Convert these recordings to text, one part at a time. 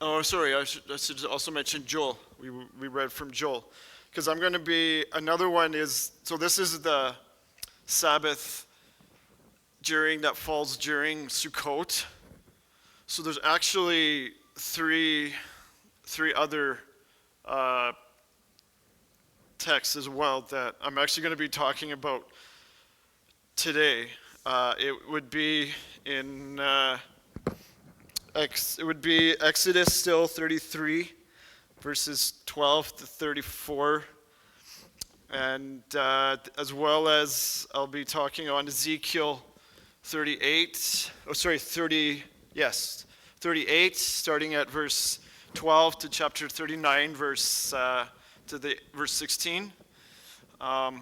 Oh, sorry, I should also mention Joel. We read from Joel. Because I'm going to be, another one is, so this is the Sabbath that falls during Sukkot. So there's actually three other uh, texts as well that I'm actually going to be talking about today. It would be in it would be Exodus still 33, verses 12 to 34, and as well as I'll be talking on Ezekiel 38. Oh, sorry, 30. Yes, 38, starting at verse 12 to chapter 39, verse 16. And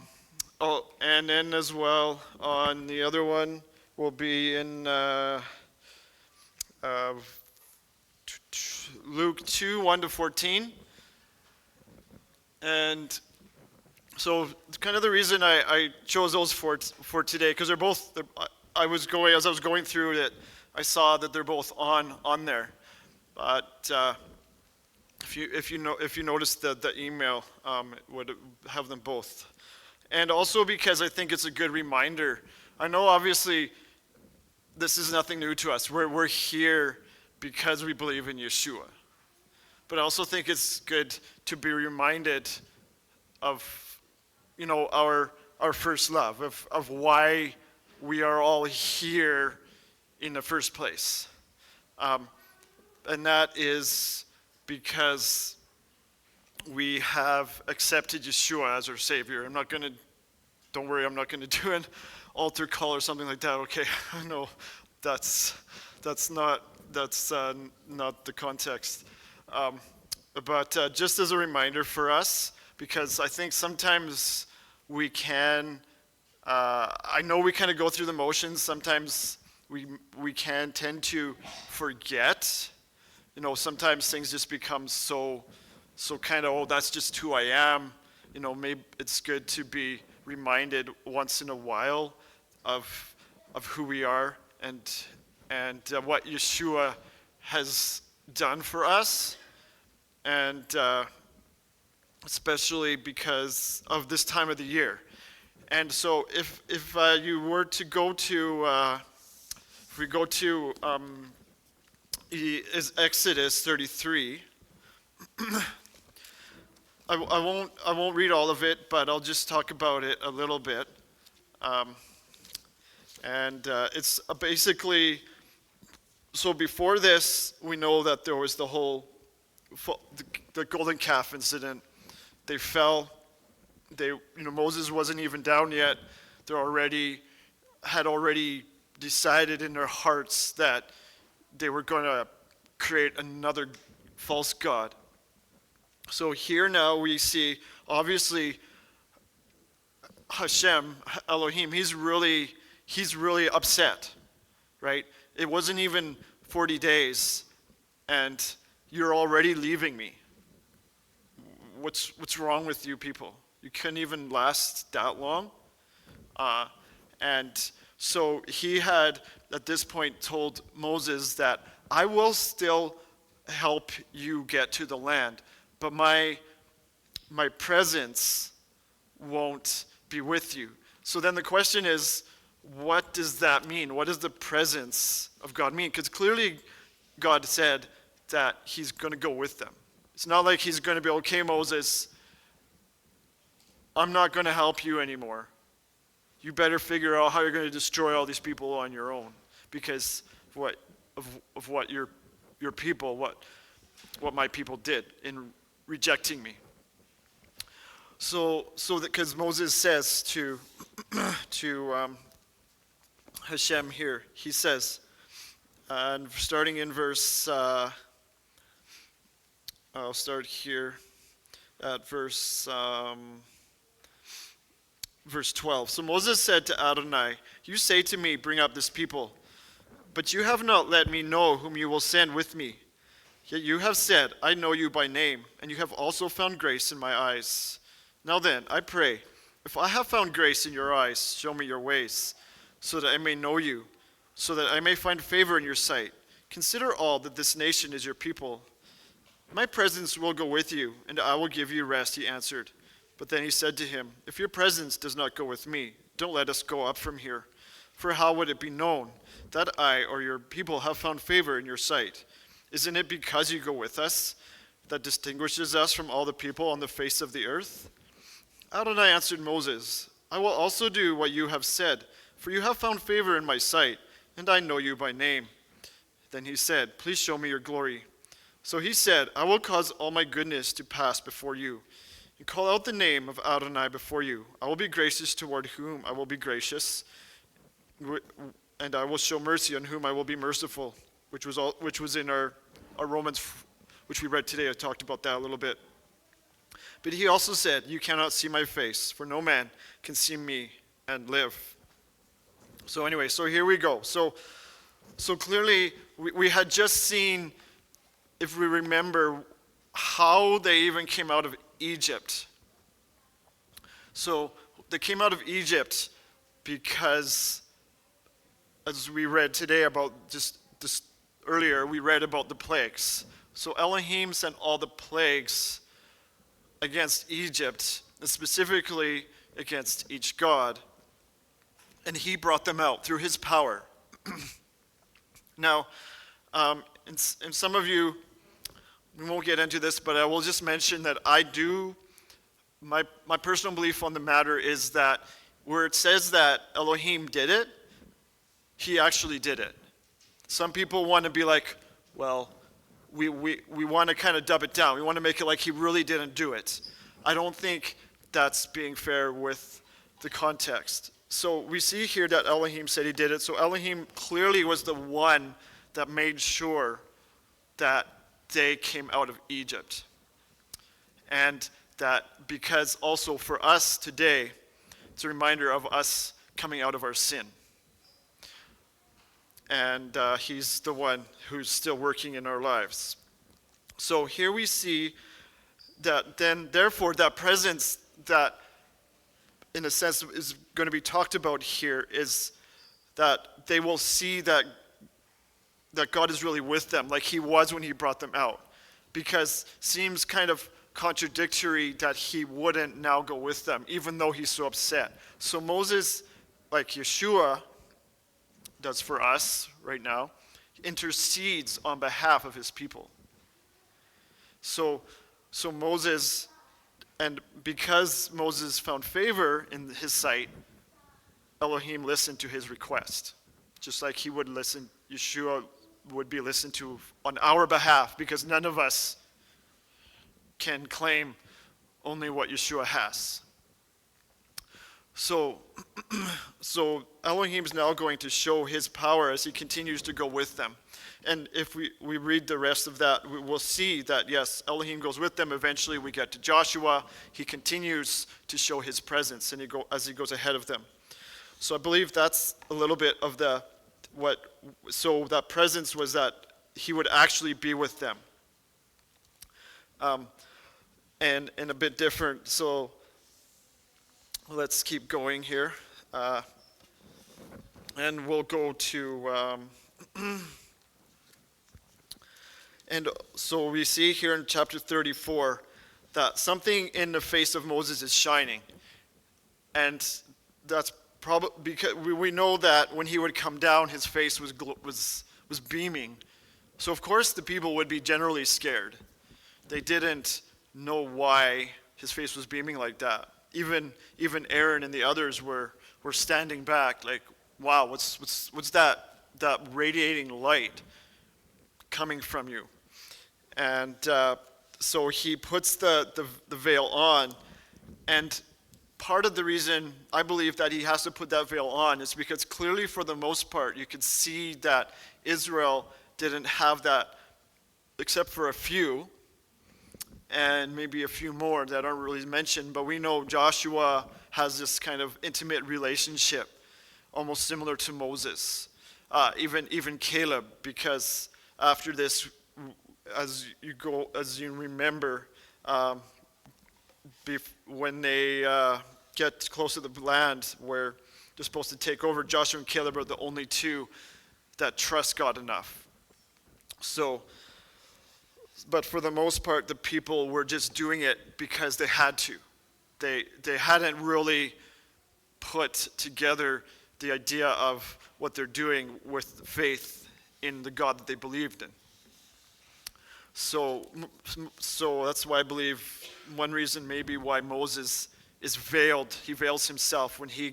then as well on the other one will be in uh, Luke 2, 1 to 14. And so kind of the reason I chose those for today, because as I was going through it, I saw that they're both on there. But if you notice the email, it would have them both. And also because I think it's a good reminder. I know obviously this is nothing new to us. We're here because we believe in Yeshua. But I also think it's good to be reminded of, our first love, of why we are all here in the first place. And that is because we have accepted Yeshua as our Savior. Don't worry, I'm not going to do an altar call or something like that. Okay, I know that's not the context. But just as a reminder for us, because I think sometimes we can, I know we kind of go through the motions. Sometimes we can tend to forget. Sometimes things just become so kind of, oh, that's just who I am. Maybe it's good to be reminded once in a while of who we are and what Yeshua has done for us, and especially because of this time of the year. And so if you were to go to, if we go to is Exodus 33. I won't read all of it, but I'll just talk about it a little bit. It's basically, so before this, we know that there was the golden calf incident. They fell. Moses wasn't even down yet. They had already decided in their hearts that they were going to create another false god. So here now we see, obviously, Hashem, Elohim, he's really upset, right? It wasn't even 40 days, and you're already leaving me. What's wrong with you people? You couldn't even last that long? And so he had, at this point, told Moses that I will still help you get to the land, but my presence won't be with you. So then the question is, what does that mean? What does the presence of God mean? Because clearly God said that he's going to go with them. It's not like he's going to be, okay, Moses, I'm not going to help you anymore. You better figure out how you're going to destroy all these people on your own because of what your people, what my people did in rejecting me. So because Moses says to Hashem here, he says, and starting in verse, I'll start here at verse 12. So Moses said to Adonai, you say to me, bring up this people, but you have not let me know whom you will send with me. Yet you have said, I know you by name, and you have also found grace in my eyes. Now then, I pray, if I have found grace in your eyes, show me your ways, so that I may know you, so that I may find favor in your sight. Consider all that this nation is your people. "My presence will go with you, and I will give you rest," he answered. But then he said to him, "If your presence does not go with me, don't let us go up from here. For how would it be known that I or your people have found favor in your sight? Isn't it because you go with us that distinguishes us from all the people on the face of the earth?" Adonai answered Moses, "I will also do what you have said, for you have found favor in my sight, and I know you by name." Then he said, "Please show me your glory." So he said, "I will cause all my goodness to pass before you, and call out the name of Adonai before you. I will be gracious toward whom I will be gracious, and I will show mercy on whom I will be merciful," which was in our Romans, which we read today. I talked about that a little bit. But he also said, "You cannot see my face, for no man can see me and live." So anyway, so here we go. So clearly we had just seen, if we remember, how they even came out of Egypt. So they came out of Egypt because, as we read today about just earlier, we read about the plagues. So Elohim sent all the plagues against Egypt, and specifically against each god, and he brought them out through his power. Now, and some of you, we won't get into this, but I will just mention that my personal belief on the matter is that where it says that Elohim did it, he actually did it. Some people want to be like, well, we want to kind of dub it down. We want to make it like he really didn't do it. I don't think that's being fair with the context. So we see here that Elohim said he did it. So Elohim clearly was the one that made sure that they came out of Egypt. And that because also for us today, it's a reminder of us coming out of our sin. And he's the one who's still working in our lives. So here we see that then, therefore, that presence that, in a sense, is going to be talked about here is that they will see that God is really with them, like he was when he brought them out. Because it seems kind of contradictory that he wouldn't now go with them, even though he's so upset. So Moses, like Yeshua does for us right now, intercedes on behalf of his people. So Moses, and because Moses found favor in his sight, Elohim listened to his request. Just like he would listen, Yeshua would be listened to on our behalf, because none of us can claim only what Yeshua has. So Elohim's now going to show his power as he continues to go with them. And if we read the rest of that, we'll see that, yes, Elohim goes with them. Eventually we get to Joshua. He continues to show his presence as he goes ahead of them. So I believe that's a little bit of so that presence was that he would actually be with them. And a bit different. So let's keep going here. And we'll go to, and so we see here in chapter 34 that something in the face of Moses is shining. And that's probably because we know that when he would come down, his face was beaming. So of course the people would be generally scared. They didn't know why his face was beaming like that. Even Aaron and the others were standing back, like, wow, what's that radiating light coming from you? And so he puts the veil on, and part of the reason I believe that he has to put that veil on is because clearly, for the most part, you could see that Israel didn't have that, except for a few, and maybe a few more that aren't really mentioned. But we know Joshua has this kind of intimate relationship, almost similar to Moses, even Caleb, because after this, as you remember, when they get close to the land where they're supposed to take over, Joshua and Caleb are the only two that trust God enough. So But for the most part, the people were just doing it because they had to. They hadn't really put together the idea of what they're doing with faith in the God that they believed in. So that's why I believe one reason maybe why Moses is veiled. He veils himself when he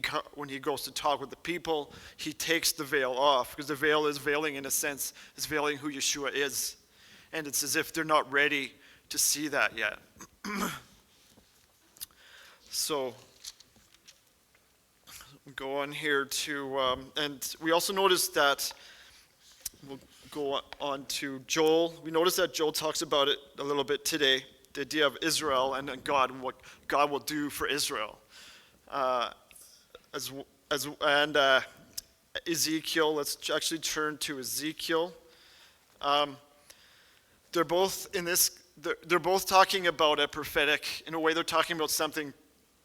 goes to talk with the people. He takes the veil off because the veil is veiling, in a sense, is veiling who Yeshua is. And it's as if they're not ready to see that yet. So we'll go on here to, and we also notice that, we'll go on to Joel. We notice that Joel talks about it a little bit today, the idea of Israel and God and what God will do for Israel. And Ezekiel, let's actually turn to Ezekiel. They're both they're both talking about a prophetic, in a way they're talking about something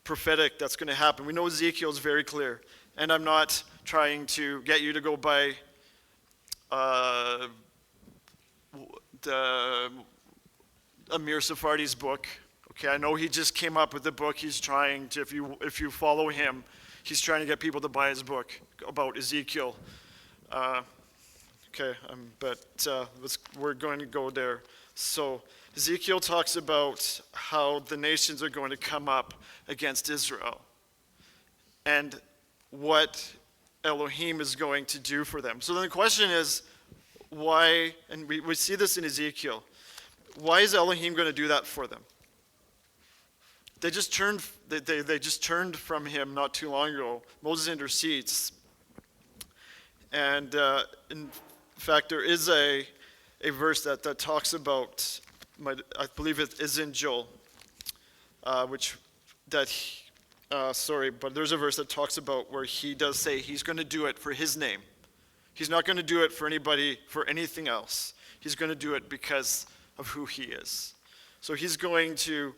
prophetic that's going to happen. We know Ezekiel is very clear, and I'm not trying to get you to go buy Amir Sephardi's book. Okay, I know he just came up with the book. He's trying to, if you follow him, he's trying to get people to buy his book about Ezekiel. We're going to go there. So Ezekiel talks about how the nations are going to come up against Israel and what Elohim is going to do for them. So then the question is, why, and we see this in Ezekiel, why is Elohim going to do that for them? They just turned from him not too long ago. Moses intercedes. And in fact, there is a verse that talks about, I believe it is in Joel, but there's a verse that talks about where he does say he's going to do it for his name. He's not going to do it for anybody, for anything else. He's going to do it because of who he is. So he's going to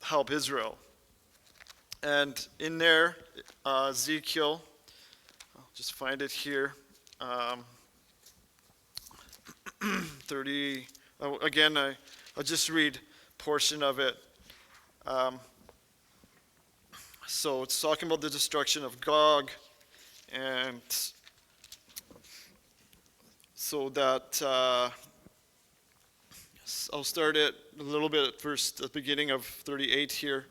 help Israel. And in there, Ezekiel, I'll just find it here, 30, again, I'll just read a portion of it. So it's talking about the destruction of Gog, and so that, I'll start it a little bit at the beginning of 38 here.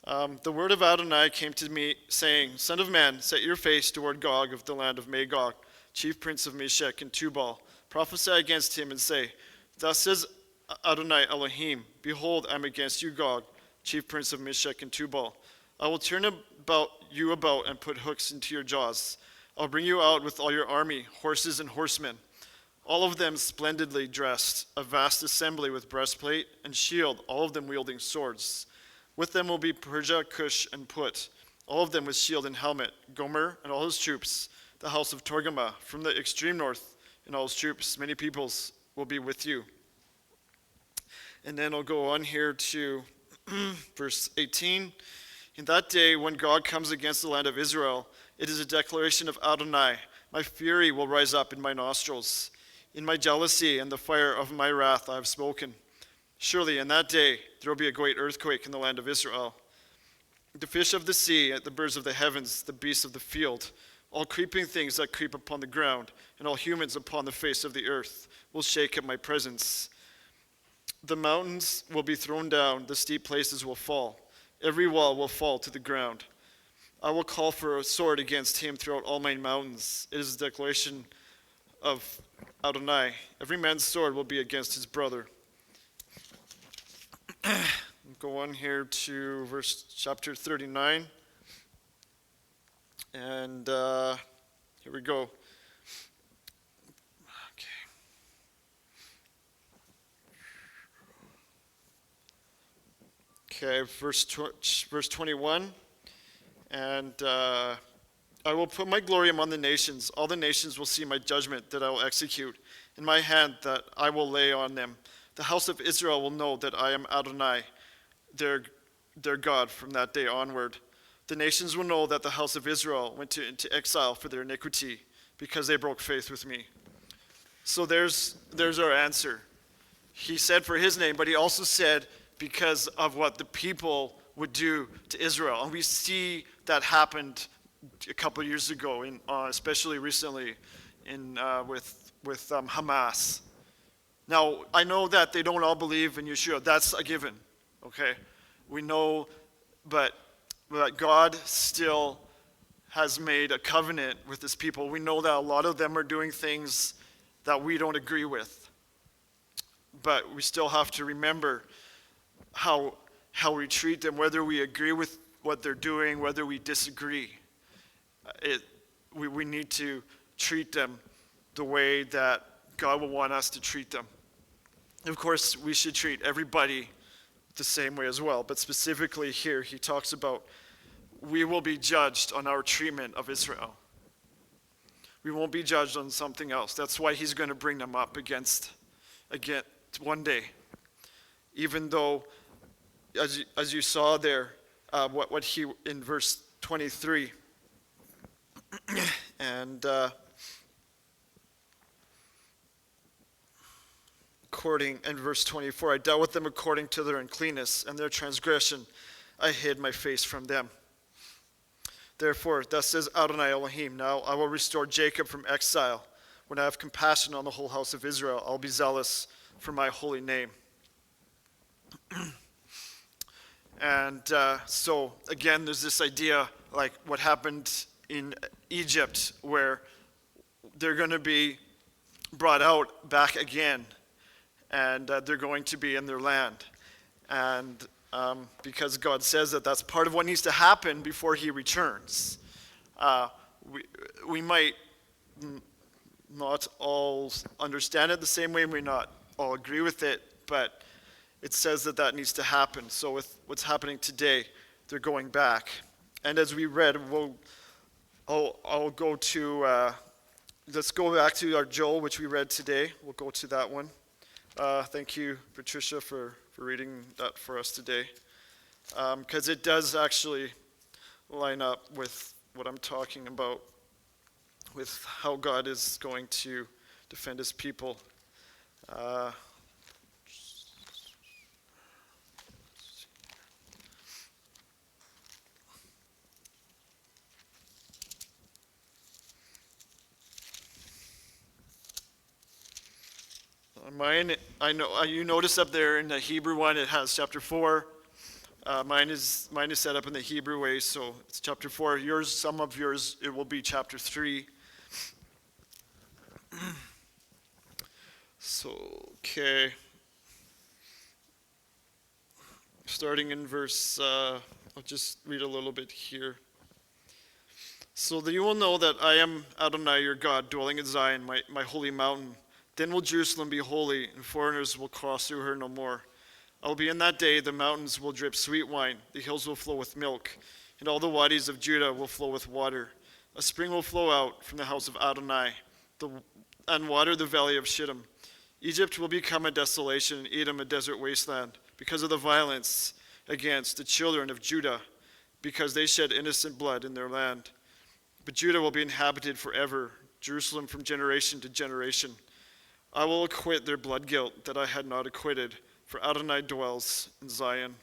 The word of Adonai came to me, saying, Son of man, set your face toward Gog of the land of Magog, chief prince of Meshech and Tubal. Prophesy against him and say, Thus says Adonai Elohim, Behold, I am against you, Gog, chief prince of Meshech and Tubal. I will turn you about and put hooks into your jaws. I'll bring you out with all your army, horses and horsemen, all of them splendidly dressed, a vast assembly with breastplate and shield, all of them wielding swords. With them will be Persia, Cush, and Put, all of them with shield and helmet, Gomer and all his troops, the house of Torgama, from the extreme north, and all his troops. Many peoples will be with you. And then I'll go on here to verse 18. In that day, when God comes against the land of Israel, it is a declaration of Adonai. My fury will rise up in my nostrils. In my jealousy and the fire of my wrath I have spoken. Surely in that day there will be a great earthquake in the land of Israel. The fish of the sea, the birds of the heavens, the beasts of the field, all creeping things that creep upon the ground, and all humans upon the face of the earth will shake at my presence. The mountains will be thrown down, the steep places will fall. Every wall will fall to the ground. I will call for a sword against him throughout all my mountains. It is a declaration of Adonai. Every man's sword will be against his brother. Go on here to chapter 39. And here we go. Okay, verse 21. And I will put my glory among the nations. All the nations will see my judgment that I will execute in my hand that I will lay on them. The house of Israel will know that I am Adonai, their God, from that day onward. The nations will know that the house of Israel went into exile for their iniquity, because they broke faith with me. So there's our answer. he said for his name, but he also said because of what the people would do to Israel. And we see that happened a couple of years ago, especially recently with Hamas. Now, I know that they don't all believe in Yeshua. That's a given, okay? We know, but God still has made a covenant with his people. We know that a lot of them are doing things that we don't agree with. But we still have to remember how we treat them, whether we agree with what they're doing, whether we disagree. We need to treat them the way that God will want us to treat them. Of course, we should treat everybody the same way as well, but specifically here, he talks about we will be judged on our treatment of Israel. We won't be judged on something else. That's why he's going to bring them up against one day. Even though, as you saw there, what he in verse 23, and in verse 24, I dealt with them according to their uncleanness and their transgression. I hid my face from them. Therefore, thus says Adonai Elohim, now I will restore Jacob from exile. When I have compassion on the whole house of Israel, I'll be zealous for my holy name. And so, again, there's this idea like what happened in Egypt, where they're going to be brought out back again, and they're going to be in their land. And because God says that that's part of what needs to happen before he returns. We might not all understand it the same way, we may not all agree with it, but it says that needs to happen. So with what's happening today, they're going back. And as we read, I'll go to, let's go back to our Joel, which we read today. We'll go to that one. Thank you, Patricia, for reading that for us today. Because it does actually line up with what I'm talking about, with how God is going to defend his people. Mine, I know you notice up there in the Hebrew one, it has chapter 4. Mine is set up in the Hebrew way, so it's chapter 4. Yours, some of yours, it will be chapter 3. So, okay. Starting in verse, I'll just read a little bit here. So that you will know that I am Adonai your God, dwelling in Zion, my holy mountain. Then will Jerusalem be holy, and foreigners will cross through her no more. I will be in that day, the mountains will drip sweet wine, the hills will flow with milk, and all the wadis of Judah will flow with water. A spring will flow out from the house of Adonai, and water the valley of Shittim. Egypt will become a desolation, and Edom a desert wasteland, because of the violence against the children of Judah, because they shed innocent blood in their land. But Judah will be inhabited forever, Jerusalem from generation to generation. I will acquit their blood guilt that I had not acquitted, for Adonai dwells in Zion.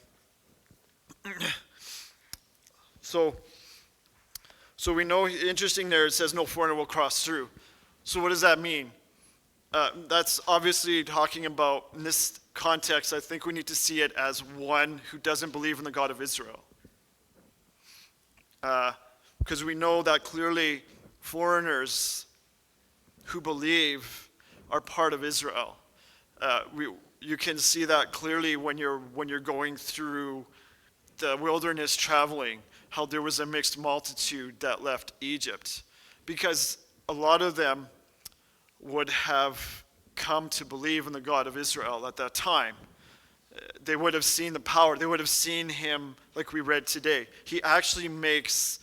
So we know, interesting there, it says no foreigner will cross through. So what does that mean? That's obviously talking about, in this context, I think we need to see it as one who doesn't believe in the God of Israel. Because we know that clearly foreigners who believe are part of Israel. You can see that clearly when you're going through the wilderness traveling, how there was a mixed multitude that left Egypt, because a lot of them would have come to believe in the God of Israel at that time. They would have seen the power. They would have seen him, like we read today. He actually makes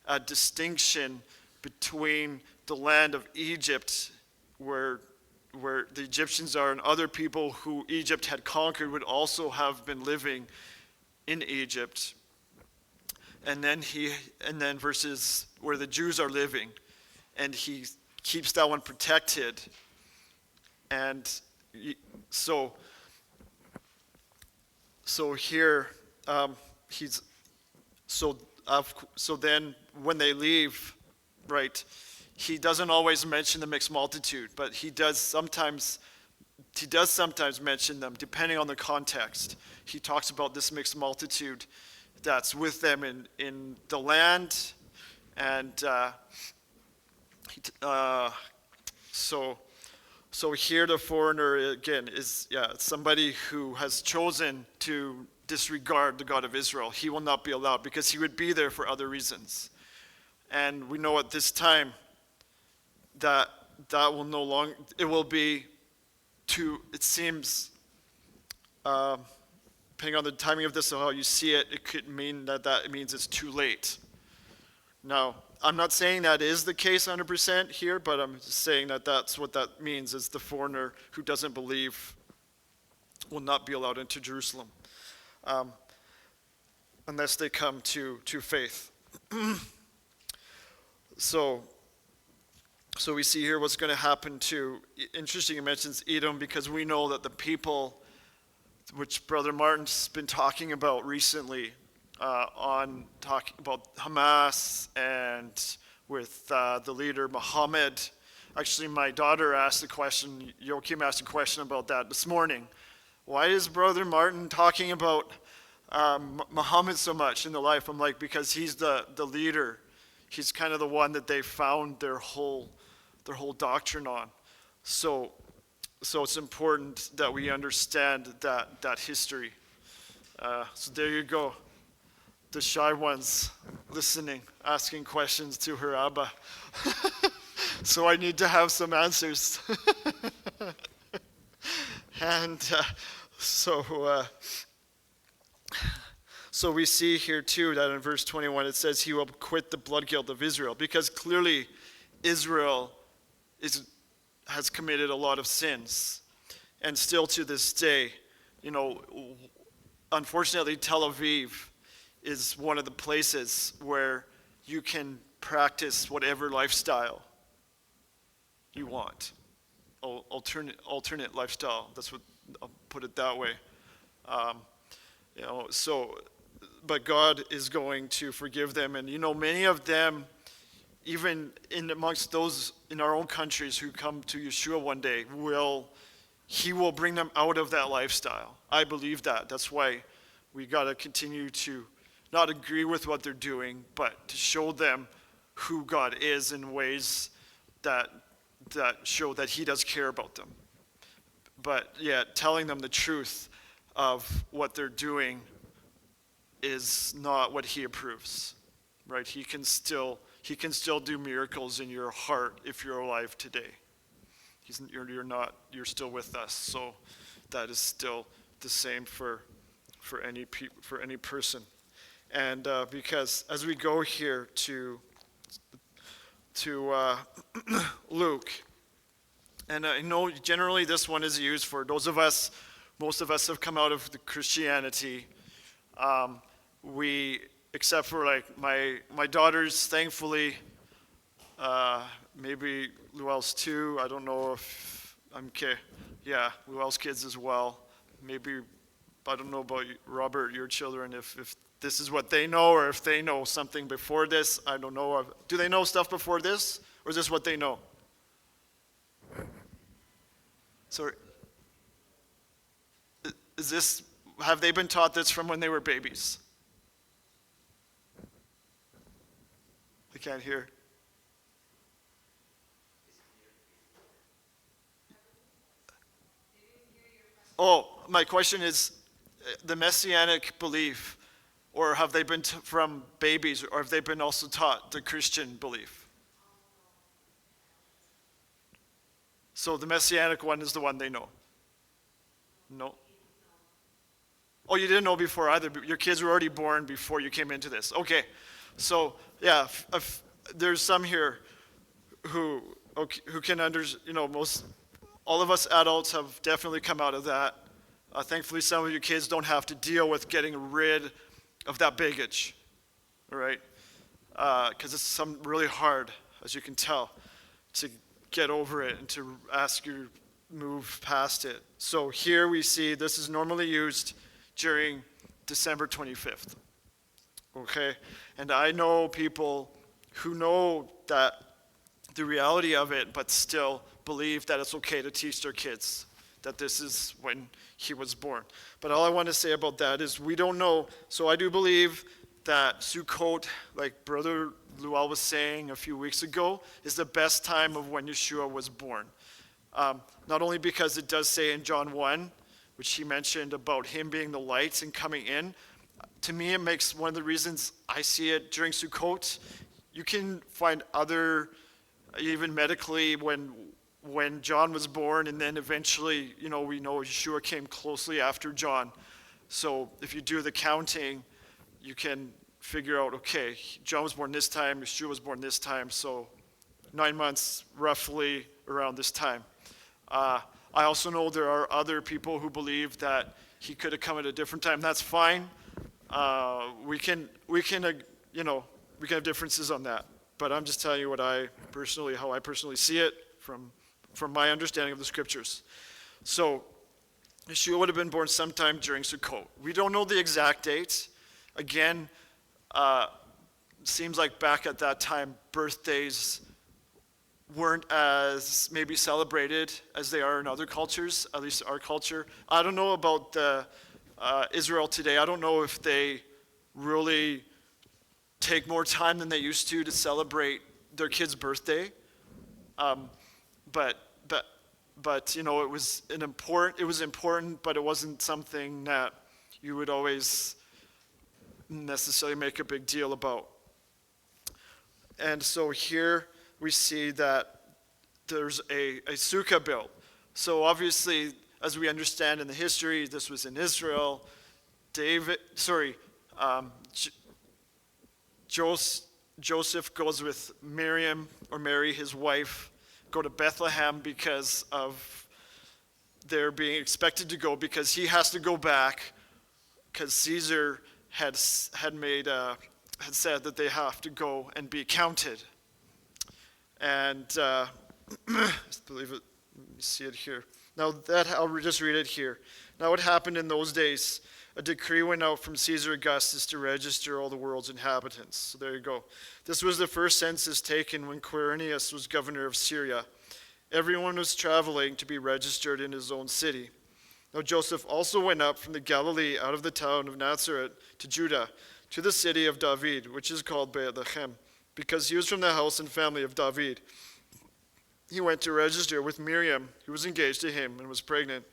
a distinction between the land of Egypt, where the Egyptians are, and other people who Egypt had conquered would also have been living in Egypt. And then verses where the Jews are living, and he keeps that one protected. And so So here, he's so then when they leave, right? He doesn't always mention the mixed multitude, but he does sometimes mention them depending on the context. He talks about this mixed multitude that's with them in the land, and so here the foreigner again is somebody who has chosen to disregard the God of Israel. He will not be allowed because he would be there for other reasons. And we know at this time that will no longer, it will be too, it seems, depending on the timing of this or how you see it, it could mean that means it's too late. Now, I'm not saying that is the case 100% here, but I'm just saying that that's what that means, is the foreigner who doesn't believe will not be allowed into Jerusalem unless they come to faith. So we see here what's going to happen to, interesting, he mentions Edom, because we know that the people, which Brother Martin's been talking about recently, on talking about Hamas and with the leader Muhammad. Actually, my daughter asked a question, Joachim asked a question about that this morning. Why is Brother Martin talking about Muhammad so much in the life? I'm like, because he's the leader. He's kind of the one that they found their whole doctrine on. So it's important that we understand that history. So there you go. The shy ones listening, asking questions to her Abba. So I need to have some answers. And so we see here too that in verse 21 it says he will quit the blood guilt of Israel, because clearly Israel has committed a lot of sins. And still to this day, unfortunately Tel Aviv is one of the places where you can practice whatever lifestyle you want. Alternate lifestyle. That's what I'll put it that way. But God is going to forgive them, and many of them, even amongst those in our own countries who come to Yeshua one day, He will bring them out of that lifestyle. I believe that. That's why we got to continue to not agree with what they're doing, but to show them who God is in ways that show that He does care about them. But yet, telling them the truth of what they're doing is not what He approves, right? He can still do miracles in your heart if you're alive today. You're still with us, so that is still the same for any person. And because as we go here to Luke, and I know generally this one is used for those of us, most of us have come out of the Christianity. Except for like my daughters, thankfully, maybe Luel's too. I don't know if I'm okay. Yeah, Luel's kids as well. Maybe, I don't know about you, Robert, your children, if this is what they know, or if they know something before this. I don't know. Do they know stuff before this, or is this what they know? So, have they been taught this from when they were babies? I can't hear. Oh, my question is the messianic belief, or have they been from babies, or have they been also taught the Christian belief? So the messianic one is the one they know? No? Oh, you didn't know before either. Your kids were already born before you came into this. Okay. So, yeah, there's some here who can all of us adults have definitely come out of that. Thankfully, some of you kids don't have to deal with getting rid of that baggage, all right? Because it's really hard, as you can tell, to get over it and to ask you to move past it. So here we see this is normally used during December 25th. Okay? And I know people who know that the reality of it, but still believe that it's okay to teach their kids that this is when he was born. But all I want to say about that is we don't know. So I do believe that Sukkot, like Brother Lual was saying a few weeks ago, is the best time of when Yeshua was born. Not only because it does say in John 1, which he mentioned about him being the light and coming in. To me, it makes one of the reasons I see it during Sukkot. You can find other, even medically, when John was born, and then eventually, we know Yeshua came closely after John. So if you do the counting, you can figure out, okay, John was born this time, Yeshua was born this time, so 9 months roughly around this time. I also know there are other people who believe that he could have come at a different time. That's fine. We can have differences on that. But I'm just telling you how I personally see it from my understanding of the scriptures. So Yeshua would have been born sometime during Sukkot. We don't know the exact date. Again, seems like back at that time, birthdays weren't as maybe celebrated as they are in other cultures, at least our culture. I don't know about Israel today. I don't know if they really take more time than they used to celebrate their kid's birthday. But it was important, but it wasn't something that you would always necessarily make a big deal about. And so here we see that there's a sukkah built. So obviously, as we understand in the history, this was in Israel. Joseph goes with Mary, his wife, go to Bethlehem because of their being expected to go, because he has to go back because Caesar had said that they have to go and be counted. And I believe it. Let me see it here. Now I'll just read it here. Now what happened in those days? A decree went out from Caesar Augustus to register all the world's inhabitants. So there you go. This was the first census taken when Quirinius was governor of Syria. Everyone was traveling to be registered in his own city. Now Joseph also went up from the Galilee out of the town of Nazareth to Judah, to the city of David, which is called Bethlehem, because he was from the house and family of David. He went to register with Miriam, who was engaged to him and was pregnant.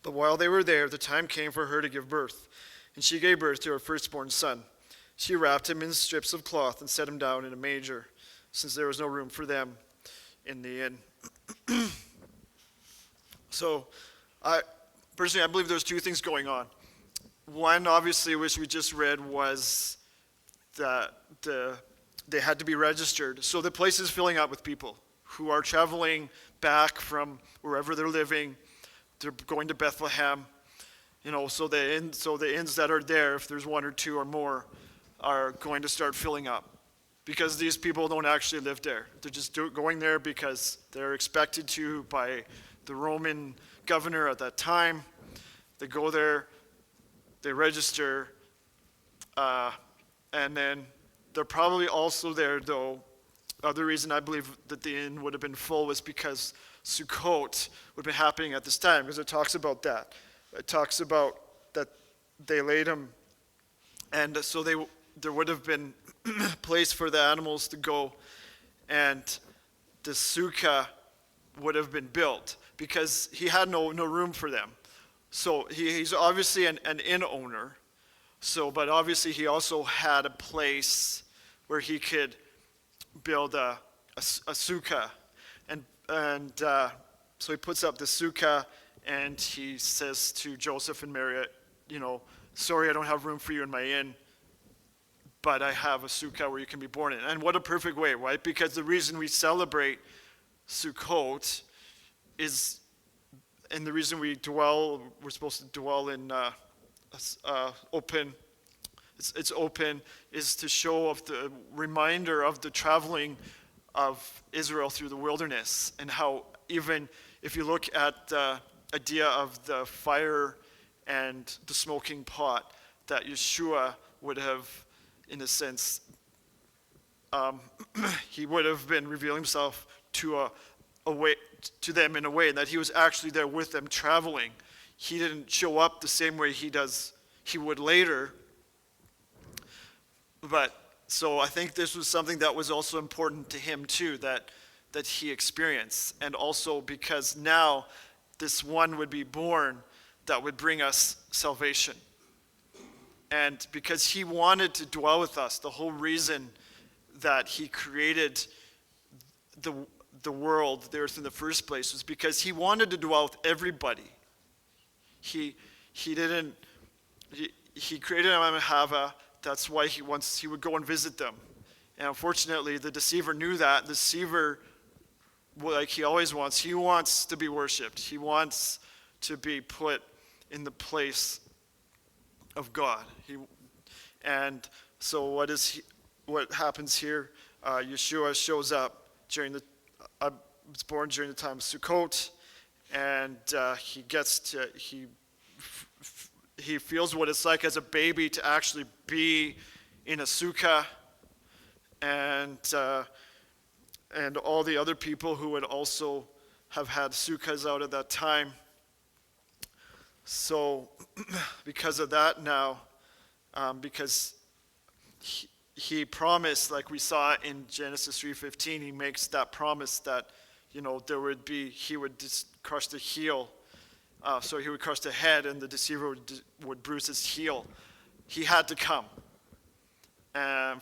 But while they were there, the time came for her to give birth, and she gave birth to her firstborn son. She wrapped him in strips of cloth and set him down in a manger, since there was no room for them in the inn. So, I believe there's two things going on. One, obviously, which we just read, was that they had to be registered. So the place is filling up with people who are traveling back from wherever they're living. They're going to Bethlehem. So the inns that are there, if there's one or two or more, are going to start filling up, because these people don't actually live there. They're just going there because they're expected to by the Roman governor at that time. They go there, they register, and then they're probably also there, though. The reason I believe that the inn would have been full was because Sukkot would have been happening at this time, because it talks about that. It talks about that they laid him, and so there would have been place for the animals to go, and the sukkah would have been built, because he had no room for them. So he's obviously an inn owner, but obviously he also had a place where he could build a sukkah. And so he puts up the sukkah, and he says to Joseph and Mary, sorry, I don't have room for you in my inn, but I have a sukkah where you can be born in. And what a perfect way, right? Because the reason we celebrate Sukkot is, and the reason we're supposed to dwell in open, it's open, is to show of the reminder of the traveling of Israel through the wilderness, and how even if you look at the idea of the fire and the smoking pot, that Yeshua would have, in a sense, he would have been revealing himself to them in a way that he was actually there with them traveling. He didn't show up the same way he would later. But so I think this was something that was also important to him too, that he experienced. And also because now this one would be born that would bring us salvation. And because he wanted to dwell with us, the whole reason that he created the world, the earth in the first place, was because he wanted to dwell with everybody. He created Adam and Hava. That's why he would go and visit them. And unfortunately, the deceiver knew that. The deceiver, like he always wants, he wants to be worshipped. He wants to be put in the place of God. And so what happens here? Yeshua shows up was born during the time of Sukkot, and he feels what it's like as a baby to actually be in a sukkah, and all the other people who would also have had sukkahs out at that time. So because of that now, because he promised, like we saw in Genesis 3:15, he makes that promise that, he would crush the heel. So he would crush the head, and the deceiver would bruise his heel. He had to come. And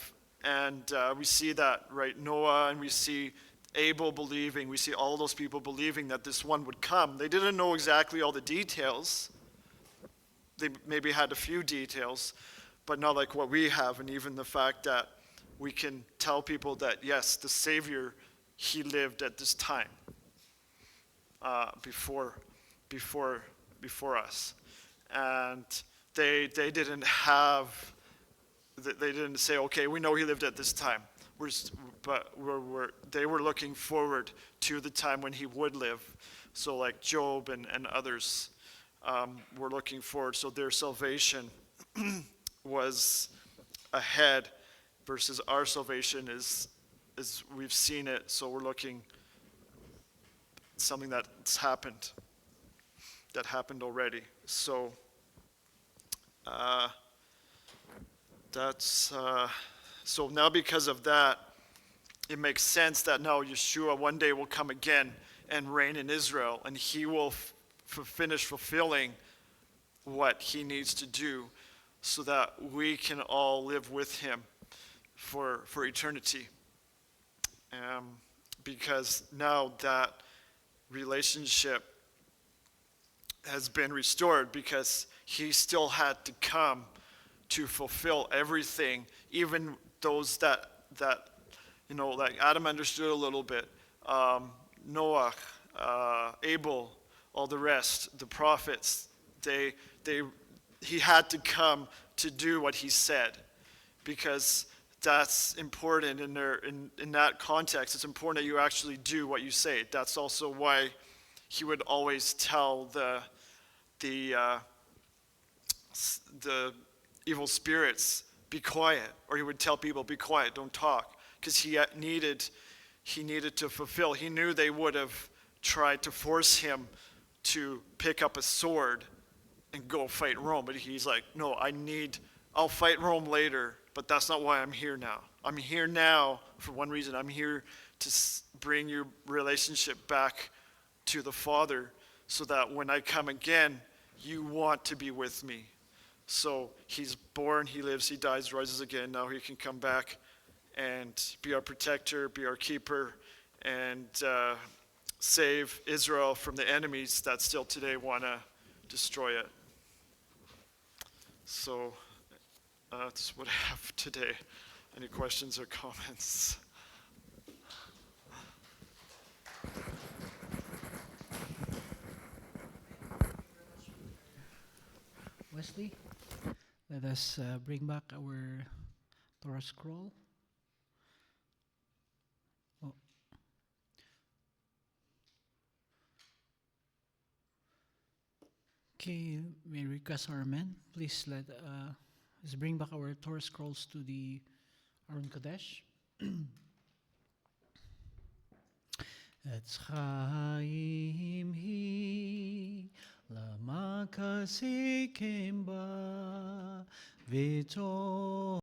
we see that, right? Noah, and we see Abel believing. We see all those people believing that this one would come. They didn't know exactly all the details. They maybe had a few details, but not like what we have. And even the fact that we can tell people that, yes, the Savior, he lived at this time before us. And they didn't say, okay, we know he lived at this time. They were looking forward to the time when he would live. So like Job and others were looking forward. So their salvation was ahead versus our salvation is we've seen it. So we're looking something that's happened. That happened already. So so now because of that, it makes sense that now Yeshua one day will come again and reign in Israel, and he will finish fulfilling what he needs to do so that we can all live with him for eternity. Because now that relationship has been restored, because he still had to come to fulfill everything, even those that like Adam understood a little bit, Noah, Abel, all the rest, the prophets, he had to come to do what he said, because that's important in that context. It's important that you actually do what you say. That's also why he would always tell the evil spirits, be quiet, or he would tell people, be quiet, don't talk, because he needed to fulfill. He knew they would have tried to force him to pick up a sword and go fight Rome, but he's like, no, I'll fight Rome later, but that's not why I'm here now. I'm here now for one reason. I'm here to bring your relationship back to the Father, so that when I come again, you want to be with me. So he's born, he lives, he dies, rises again. Now he can come back and be our protector, be our keeper, and save Israel from the enemies that still today want to destroy it. So that's what I have today. Any questions or comments? Wesley, let us bring back our Torah scroll. Oh. Okay, may I request our men, please let's bring back our Torah scrolls to the Aron Kodesh. Etz chaim hi lama kasikim ba v'to